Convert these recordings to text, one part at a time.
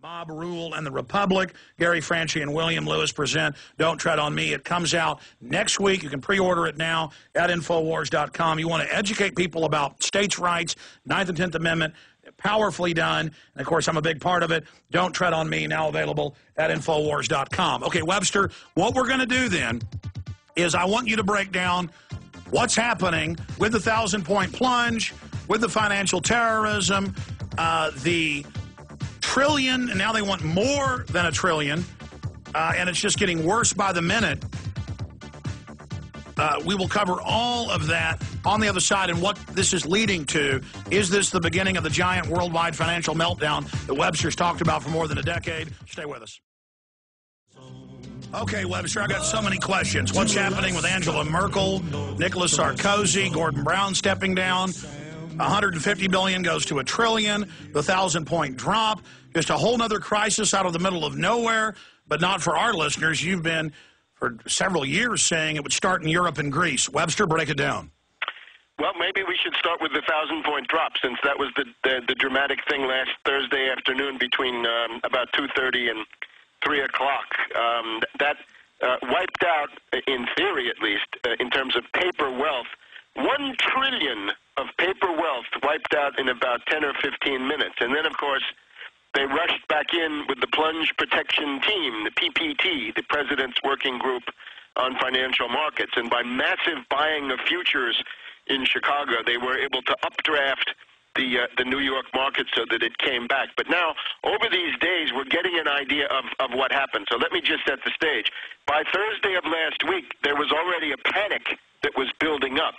Mob Rule and the Republic. Gary Franchi and William Lewis present Don't Tread on Me. It comes out next week. You can pre-order it now at Infowars.com. You want to educate people about states' rights, 9th and 10th Amendment, powerfully done. And, of course, I'm a big part of it. Don't Tread on Me, now available at Infowars.com. Okay, Webster, what we're going to do then is I want you to break down what's happening with the 1,000-point plunge, with the financial terrorism, the trillion, and now they want more than a trillion, and it's just getting worse by the minute. We will cover all of that on the other side and what this is leading to. Is this the beginning of the giant worldwide financial meltdown that Webster's talked about for more than a decade? Stay with us. Okay, Webster, I got so many questions. What's happening with Angela Merkel, Nicolas Sarkozy, Gordon Brown stepping down? 150 billion goes to a trillion, the 1,000-point drop, just a whole other crisis out of the middle of nowhere, but not for our listeners. You've been for several years saying it would start in Europe and Greece. Webster, break it down. Well, maybe we should start with the 1,000-point drop, since that was the dramatic thing last Thursday afternoon between about 2:30 and 3 o'clock. That wiped out, in theory at least, in terms of paper wealth, 1 trillion of paper wealth wiped out in about 10 or 15 minutes. And then, of course, they rushed back in with the Plunge Protection Team, the PPT, the President's Working Group on Financial Markets. And by massive buying of futures in Chicago, they were able to updraft the New York market so that it came back. But now, over these days, we're getting an idea of what happened. So let me just set the stage. By Thursday of last week, there was already a panic that was building up.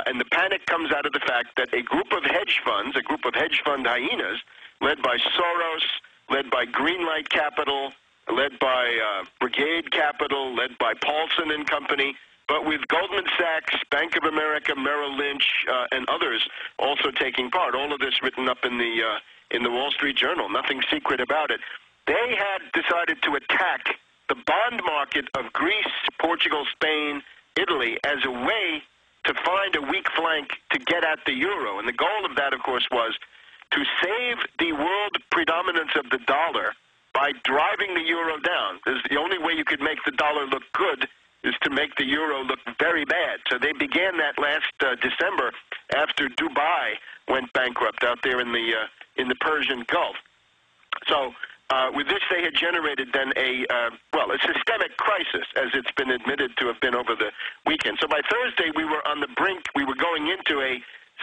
And the panic comes out of the fact that a group of hedge funds, a group of hedge fund hyenas, led by Soros, led by Greenlight Capital, led by Brigade Capital, led by Paulson and Company, but with Goldman Sachs, Bank of America, Merrill Lynch, and others also taking part. All of this written up in the Wall Street Journal. Nothing secret about it. They had decided to attack the bond market of Greece, Portugal, Spain, Italy as a way to find a weak flank to get at the euro. And the goal of that, of course, was to save the world predominance of the dollar by driving the euro down. This is the only way you could make the dollar look good, is to make the euro look very bad. So they began that last December after Dubai went bankrupt out there in the Persian Gulf. So with this, they had generated then a systemic crisis, as it's been admitted to have been over the weekend. So by Thursday, we were on the brink. We were going into a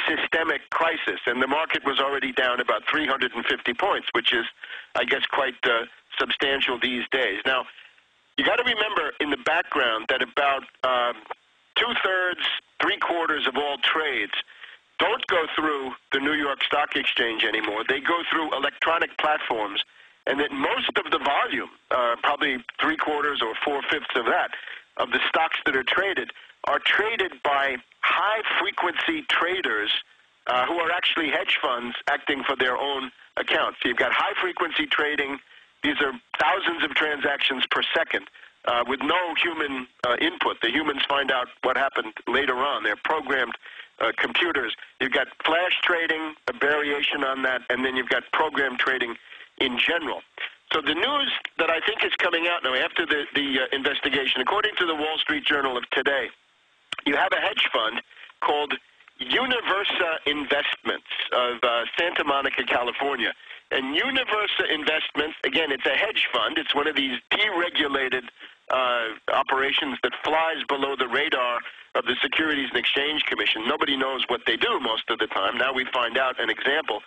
systemic crisis, and the market was already down about 350 points, which is, I guess, quite substantial these days. Now, you got to remember in the background that about 2/3, 3/4 of all trades don't go through the New York Stock Exchange anymore. They go through electronic platforms, and that most of the volume, probably 3/4 or 4/5 of that, of the stocks that are traded by high-frequency traders who are actually hedge funds acting for their own account. So you've got high-frequency trading. These are thousands of transactions per second with no human input. The humans find out what happened later on. They're programmed computers. You've got flash trading, a variation on that, and then you've got program trading in general. So the news that I think is coming out now after the investigation, according to the Wall Street Journal of today, you have a hedge fund called Universa Investments of Santa Monica, California. And Universa Investments, again, it's a hedge fund. It's one of these deregulated operations that flies below the radar of the Securities and Exchange Commission. Nobody knows what they do most of the time. Now we find out an example.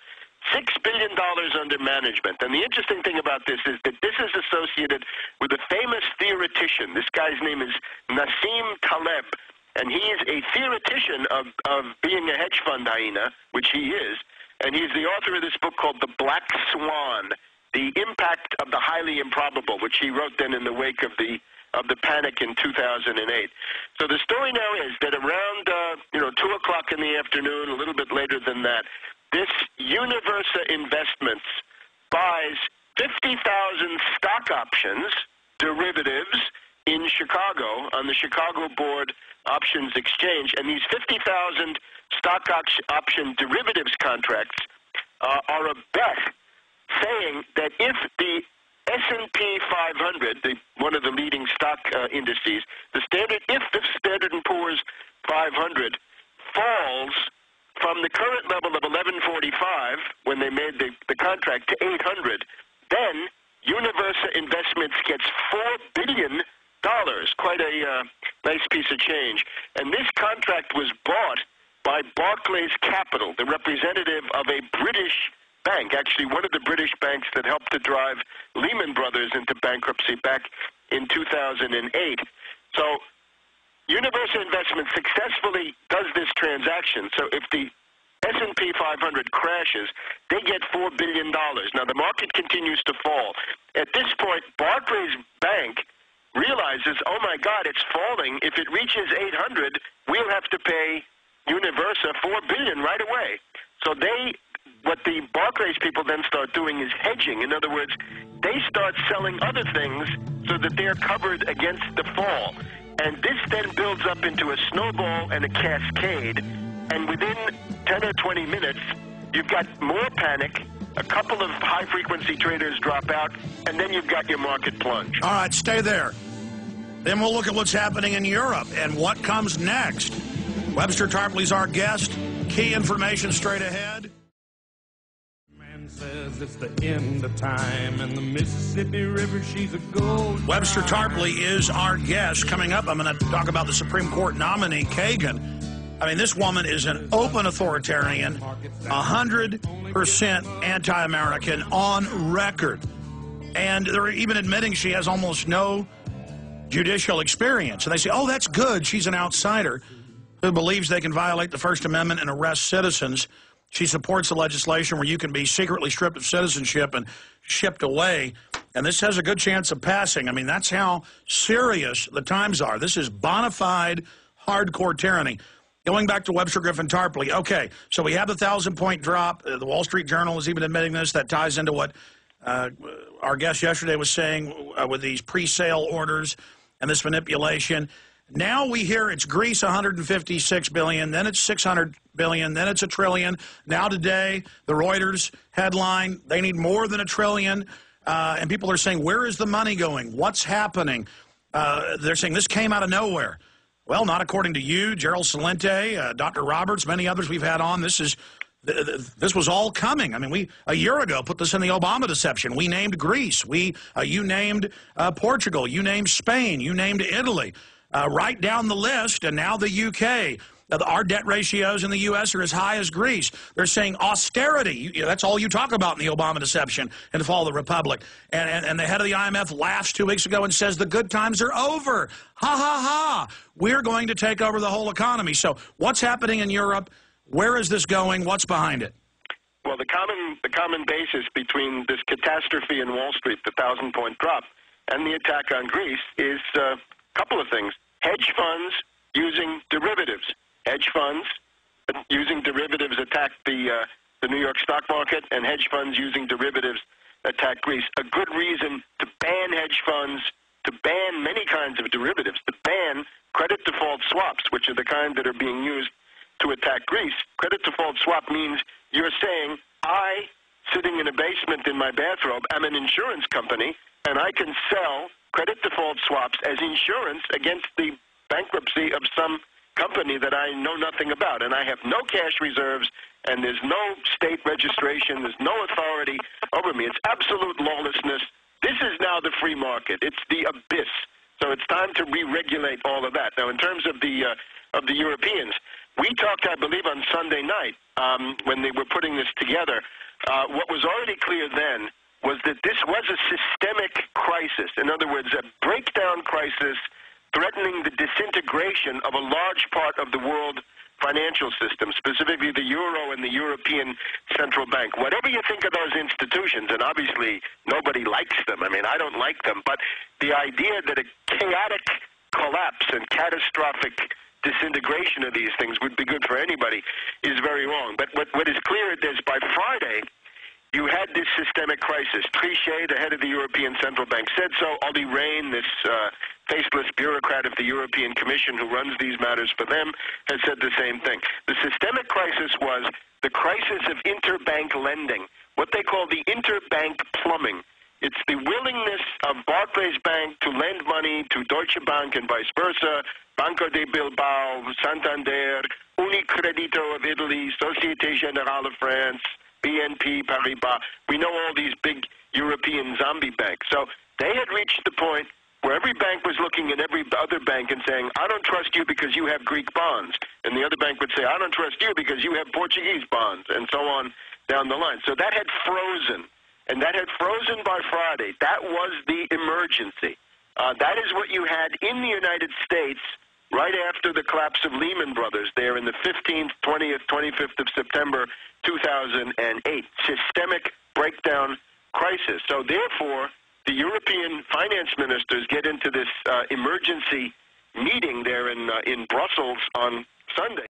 $6 billion under management. And the interesting thing about this is that this is associated with a famous theoretician. This guy's name is Nassim Taleb. And he is a theoretician of being a hedge fund hyena, which he is. And he's the author of this book called The Black Swan, The Impact of the Highly Improbable, which he wrote then in the wake of the panic in 2008. So the story now is that around 2 o'clock in the afternoon, a little bit later than that, this Universa Investments buys 50,000 stock options, derivatives, in Chicago on the Chicago Board Options Exchange. And these 50,000 stock option derivatives contracts are a bet saying that if the S&P 500, one of the leading stock indices, if the Standard & Poor's 500 falls from the current level of 1145 when they made the contract to 800, then Universa Investments gets $4 billion. Quite a nice piece of change. And this contract was bought by Barclays Capital, the representative of a British bank, actually one of the British banks that helped to drive Lehman Brothers into bankruptcy back in 2008. So Universa Investments successfully does this transaction. So if the S&P 500 crashes, they get $4 billion. Now, the market continues to fall. At this point, Barclays Bank realizes, oh, my God, it's falling. If it reaches 800, we'll have to pay Universa $4 billion right away. So what the Barclays people then start doing is hedging. In other words, they start selling other things so that they're covered against the fall. And this then builds up into a snowball and a cascade. And within 10 or 20 minutes, you've got more panic, a couple of high-frequency traders drop out, and then you've got your market plunge. All right, stay there. Then we'll look at what's happening in Europe and what comes next. Webster Tarpley's our guest. Key information straight ahead. Man says it's the end of time, and the Mississippi River, she's a gold. Webster Tarpley is our guest. Coming up, I'm going to talk about the Supreme Court nominee, Kagan. I mean, this woman is an open authoritarian, 100% anti-American on record. And they're even admitting she has almost no judicial experience. And they say, oh, that's good. She's an outsider who believes they can violate the First Amendment and arrest citizens. She supports the legislation where you can be secretly stripped of citizenship and shipped away. And this has a good chance of passing. I mean, that's how serious the times are. This is bona fide, hardcore tyranny. Going back to Webster Griffin Tarpley, okay, so we have the 1,000-point drop. The Wall Street Journal is even admitting this. That ties into what our guest yesterday was saying with these pre-sale orders and this manipulation. Now we hear it's Greece, $156 billion, then it's $600 billion, then it's $1 trillion. Now today, the Reuters headline, they need more than $1 trillion. And people are saying, where is the money going? What's happening? They're saying this came out of nowhere. Well, not according to you, Gerald Celente, Dr. Roberts, many others we've had on. This was all coming. I mean, we a year ago put this in the Obama deception. We named Greece. You named Portugal. You named Spain. You named Italy. Right down the list, and now the UK. Our debt ratios in the U.S. are as high as Greece. They're saying austerity. That's all you talk about in the Obama deception in the fall of the Republic. And the head of the IMF laughs 2 weeks ago and says the good times are over. Ha, ha, ha. We're going to take over the whole economy. So what's happening in Europe? Where is this going? What's behind it? Well, the common basis between this catastrophe in Wall Street, the 1,000-point drop, and the attack on Greece is a couple of things. Hedge funds using derivatives. Hedge funds using derivatives attack the New York stock market, and hedge funds using derivatives attack Greece. A good reason to ban hedge funds, to ban many kinds of derivatives, to ban credit default swaps, which are the kind that are being used to attack Greece. Credit default swap means you're saying, I, sitting in a basement in my bathrobe, am an insurance company, and I can sell credit default swaps as insurance against the bankruptcy of some company that I know nothing about, and I have no cash reserves, and there's no state registration, there's no authority over me. It's absolute lawlessness. This is now the free market. It's the abyss. So it's time to re-regulate all of that. Now, in terms of the Europeans, we talked, I believe, on Sunday night when they were putting this together. What was already clear then was that this was a systemic crisis. In other words, a breakdown crisis threatening the disintegration of a large part of the world financial system, specifically the euro and the European Central Bank. Whatever you think of those institutions, and obviously nobody likes them. I mean, I don't like them, but the idea that a chaotic collapse and catastrophic disintegration of these things would be good for anybody is very wrong. But what is clear is by Friday, you had this systemic crisis. Trichet, the head of the European Central Bank, said so. Olli Rehn, this faceless bureaucrat of the European Commission who runs these matters for them, has said the same thing. The systemic crisis was the crisis of interbank lending, what they call the interbank plumbing. It's the willingness of Barclays Bank to lend money to Deutsche Bank and vice versa, Banco de Bilbao, Santander, Unicredito of Italy, Societe Generale of France, BNP Paribas. We know all these big European zombie banks. So they had reached the point where every bank was looking at every other bank and saying, I don't trust you because you have Greek bonds. And the other bank would say, I don't trust you because you have Portuguese bonds, and so on down the line. So that had frozen. And that had frozen by Friday. That was the emergency. That is what you had in the United States right after the collapse of Lehman Brothers there in the 15th, 20th, 25th of September 2008. Systemic breakdown crisis. So therefore, the European finance ministers get into this emergency meeting there in Brussels on Sunday.